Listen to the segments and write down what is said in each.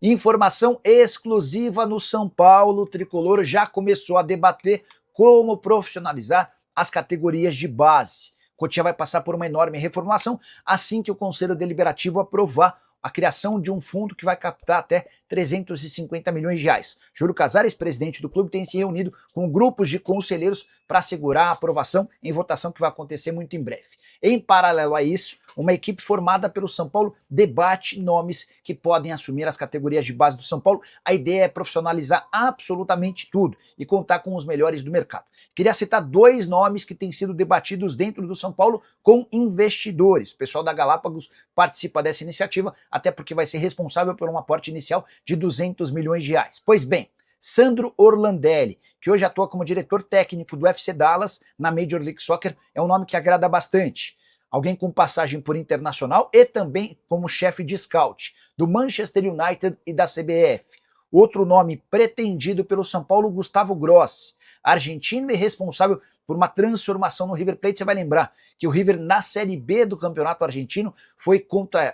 Informação exclusiva no São Paulo, o Tricolor já começou a debater como profissionalizar as categorias de base. Cotia vai passar por uma enorme reformulação assim que o Conselho Deliberativo aprovar a criação de um fundo que vai captar até 350 milhões de reais. Júlio Casares, presidente do clube, tem se reunido com grupos de conselheiros para assegurar a aprovação em votação que vai acontecer muito em breve. Em paralelo a isso, uma equipe formada pelo São Paulo debate nomes que podem assumir as categorias de base do São Paulo. A ideia é profissionalizar absolutamente tudo e contar com os melhores do mercado. Queria citar dois nomes que têm sido debatidos dentro do São Paulo com investidores. O pessoal da Galápagos participa dessa iniciativa, até porque vai ser responsável por um aporte inicial de 200 milhões de reais. Pois bem, Sandro Orlandelli, que hoje atua como diretor técnico do FC Dallas na Major League Soccer, é um nome que agrada bastante. Alguém com passagem por Internacional e também como chefe de scout do Manchester United e da CBF. Outro nome pretendido pelo São Paulo, Gustavo Grossi, argentino e responsável por uma transformação no River Plate. Você vai lembrar que o River na Série B do Campeonato Argentino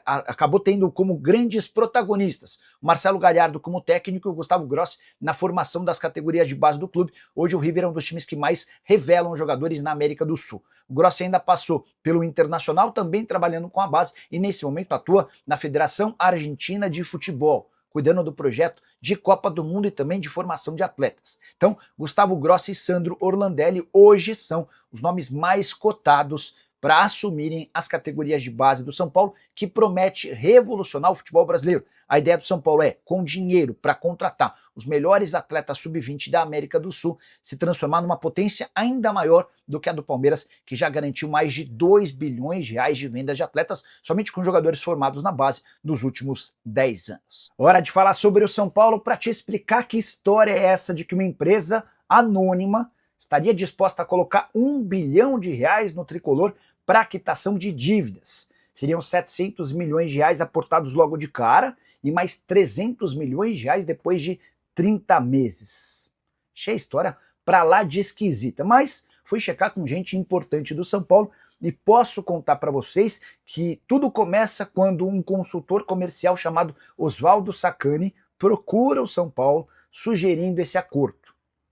acabou tendo como grandes protagonistas o Marcelo Gallardo como técnico e o Gustavo Grossi na formação das categorias de base do clube. Hoje o River é um dos times que mais revelam jogadores na América do Sul. O Grossi ainda passou pelo Internacional, também trabalhando com a base, e nesse momento atua na Federação Argentina de Futebol, cuidando do projeto de Copa do Mundo e também de formação de atletas. Então, Gustavo Grossi e Sandro Orlandelli hoje são os nomes mais cotados para assumirem as categorias de base do São Paulo, que promete revolucionar o futebol brasileiro. A ideia do São Paulo é, com dinheiro para contratar os melhores atletas sub-20 da América do Sul, se transformar numa potência ainda maior do que a do Palmeiras, que já garantiu mais de 2 bilhões de reais de vendas de atletas somente com jogadores formados na base nos últimos 10 anos. Hora de falar sobre o São Paulo para te explicar que história é essa de que uma empresa anônima estaria disposta a colocar 1 bilhão de reais no Tricolor para quitação de dívidas. Seriam 700 milhões de reais aportados logo de cara e mais 300 milhões de reais depois de 30 meses. Achei a história pra lá de esquisita, mas fui checar com gente importante do São Paulo e posso contar para vocês que tudo começa quando um consultor comercial chamado Oswaldo Sacani procura o São Paulo sugerindo esse acordo.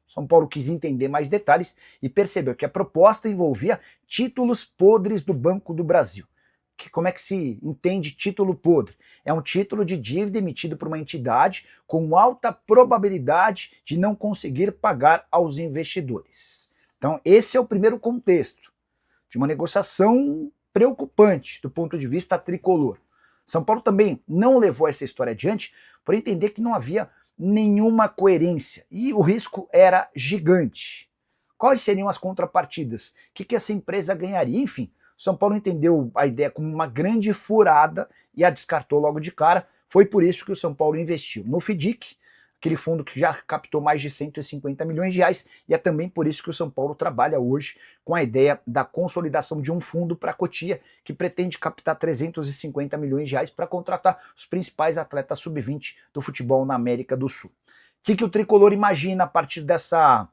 São Paulo quis entender mais detalhes e percebeu que a proposta envolvia títulos podres do Banco do Brasil. Como é que se entende título podre? É um título de dívida emitido por uma entidade com alta probabilidade de não conseguir pagar aos investidores. Então, esse é o primeiro contexto de uma negociação preocupante do ponto de vista tricolor. São Paulo também não levou essa história adiante por entender que não havia nenhuma coerência e o risco era gigante. Quais seriam as contrapartidas? O que essa empresa ganharia? Enfim, São Paulo entendeu a ideia como uma grande furada e a descartou logo de cara. Foi por isso que o São Paulo investiu no FIDIC, aquele fundo que já captou mais de 150 milhões de reais, e é também por isso que o São Paulo trabalha hoje com a ideia da consolidação de um fundo para a Cotia, que pretende captar 350 milhões de reais para contratar os principais atletas sub-20 do futebol na América do Sul. O que o Tricolor imagina a partir dessa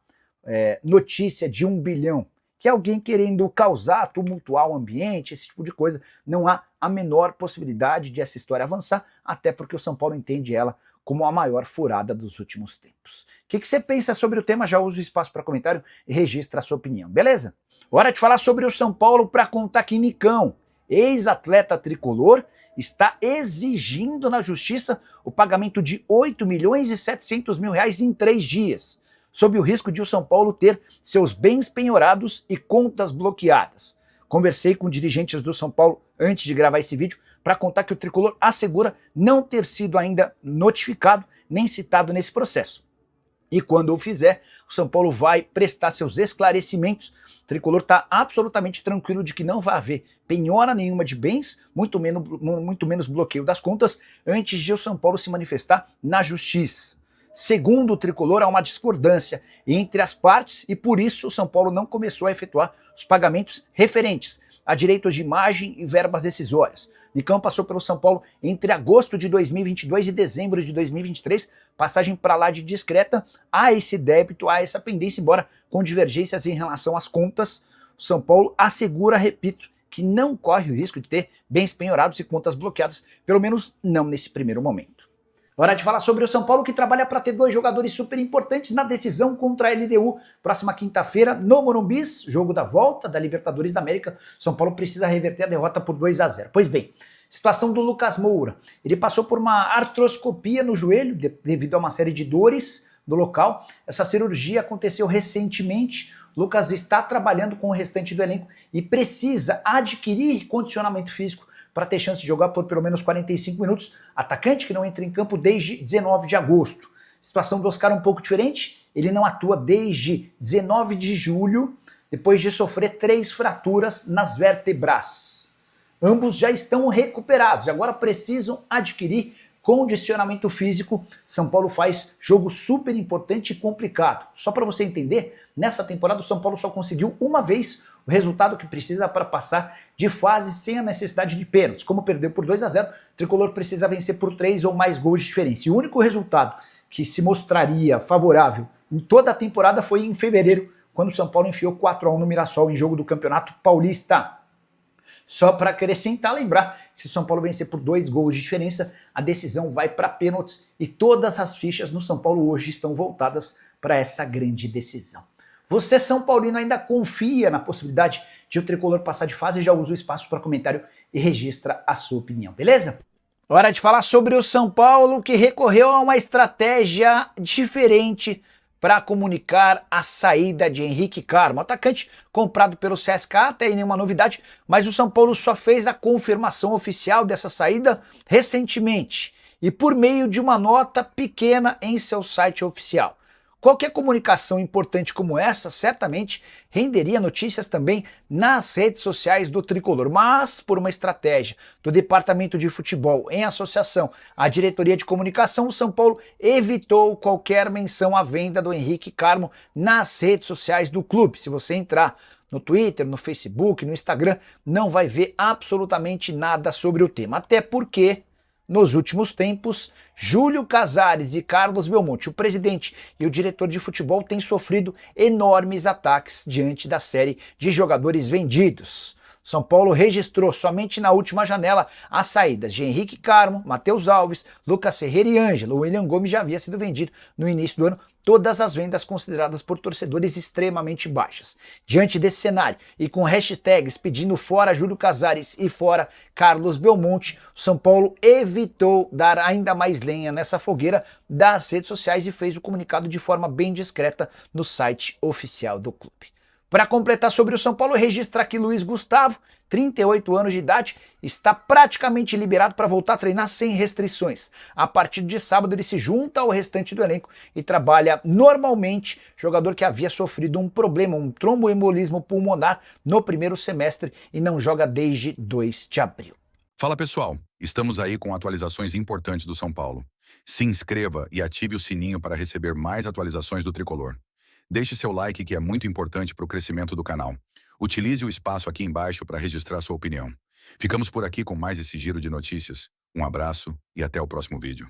notícia de 1 bilhão? Que é alguém querendo causar, tumultuar o ambiente, esse tipo de coisa. Não há a menor possibilidade de essa história avançar, até porque o São Paulo entende ela como a maior furada dos últimos tempos. O que você pensa sobre o tema? Já usa o espaço para comentário e registra a sua opinião, beleza? Hora de falar sobre o São Paulo para contar que Nicão, ex-atleta tricolor, está exigindo na justiça o pagamento de 8 milhões e 700 mil reais em 3 dias, sob o risco de o São Paulo ter seus bens penhorados e contas bloqueadas. Conversei com dirigentes do São Paulo antes de gravar esse vídeo para contar que o Tricolor assegura não ter sido ainda notificado nem citado nesse processo. E quando o fizer, o São Paulo vai prestar seus esclarecimentos. O Tricolor está absolutamente tranquilo de que não vai haver penhora nenhuma de bens, muito menos bloqueio das contas, antes de o São Paulo se manifestar na justiça. Segundo o Tricolor, há uma discordância entre as partes e por isso o São Paulo não começou a efetuar os pagamentos referentes a direitos de imagem e verbas decisórias. Nicão passou pelo São Paulo entre agosto de 2022 e dezembro de 2023, passagem para lá de discreta. Há esse débito, há essa pendência, embora com divergências em relação às contas. O São Paulo assegura, repito, que não corre o risco de ter bens penhorados e contas bloqueadas, pelo menos não nesse primeiro momento. Hora de falar sobre o São Paulo, que trabalha para ter 2 jogadores super importantes na decisão contra a LDU. Próxima quinta-feira, no Morumbi, jogo da volta da Libertadores da América. São Paulo precisa reverter a derrota por 2-0. Pois bem, situação do Lucas Moura. Ele passou por uma artroscopia no joelho devido a uma série de dores no local. Essa cirurgia aconteceu recentemente. Lucas está trabalhando com o restante do elenco e precisa adquirir condicionamento físico para ter chance de jogar por pelo menos 45 minutos. Atacante que não entra em campo desde 19 de agosto. Situação do Oscar um pouco diferente. Ele não atua desde 19 de julho, depois de sofrer 3 fraturas nas vértebras. Ambos já estão recuperados, agora precisam adquirir condicionamento físico. São Paulo faz jogo super importante e complicado. Só para você entender, nessa temporada o São Paulo só conseguiu uma vez o resultado que precisa para passar de fase sem a necessidade de pênaltis. Como perdeu por 2-0, o Tricolor precisa vencer por 3 ou mais gols de diferença. E o único resultado que se mostraria favorável em toda a temporada foi em fevereiro, quando o São Paulo enfiou 4-1 no Mirassol em jogo do Campeonato Paulista. Só para acrescentar, lembrar que se o São Paulo vencer por 2 gols de diferença, a decisão vai para pênaltis e todas as fichas no São Paulo hoje estão voltadas para essa grande decisão. Você, São Paulino, ainda confia na possibilidade de o Tricolor passar de fase? Já usa o espaço para comentário e registra a sua opinião, beleza? Hora de falar sobre o São Paulo, que recorreu a uma estratégia diferente para comunicar a saída de Henrique Carmo, atacante comprado pelo CSKA, até aí nenhuma novidade, mas o São Paulo só fez a confirmação oficial dessa saída recentemente e por meio de uma nota pequena em seu site oficial. Qualquer comunicação importante como essa certamente renderia notícias também nas redes sociais do Tricolor, mas por uma estratégia do Departamento de Futebol em associação à Diretoria de Comunicação, o São Paulo evitou qualquer menção à venda do Henrique Carmo nas redes sociais do clube. Se você entrar no Twitter, no Facebook, no Instagram, não vai ver absolutamente nada sobre o tema, até porque nos últimos tempos, Júlio Casares e Carlos Belmonte, o presidente e o diretor de futebol, têm sofrido enormes ataques diante da série de jogadores vendidos. São Paulo registrou somente na última janela as saídas de Henrique Carmo, Matheus Alves, Lucas Ferreira e Ângelo. O William Gomes já havia sido vendido no início do ano, todas as vendas consideradas por torcedores extremamente baixas. Diante desse cenário e com hashtags pedindo fora Júlio Casares e fora Carlos Belmonte, o São Paulo evitou dar ainda mais lenha nessa fogueira das redes sociais e fez o comunicado de forma bem discreta no site oficial do clube. Para completar sobre o São Paulo, registra que Luiz Gustavo, 38 anos de idade, está praticamente liberado para voltar a treinar sem restrições. A partir de sábado ele se junta ao restante do elenco e trabalha normalmente, jogador que havia sofrido um problema, um tromboembolismo pulmonar no primeiro semestre e não joga desde 2 de abril. Fala pessoal, estamos aí com atualizações importantes do São Paulo. Se inscreva e ative o sininho para receber mais atualizações do Tricolor. Deixe seu like que é muito importante para o crescimento do canal. Utilize o espaço aqui embaixo para registrar sua opinião. Ficamos por aqui com mais esse giro de notícias. Um abraço e até o próximo vídeo.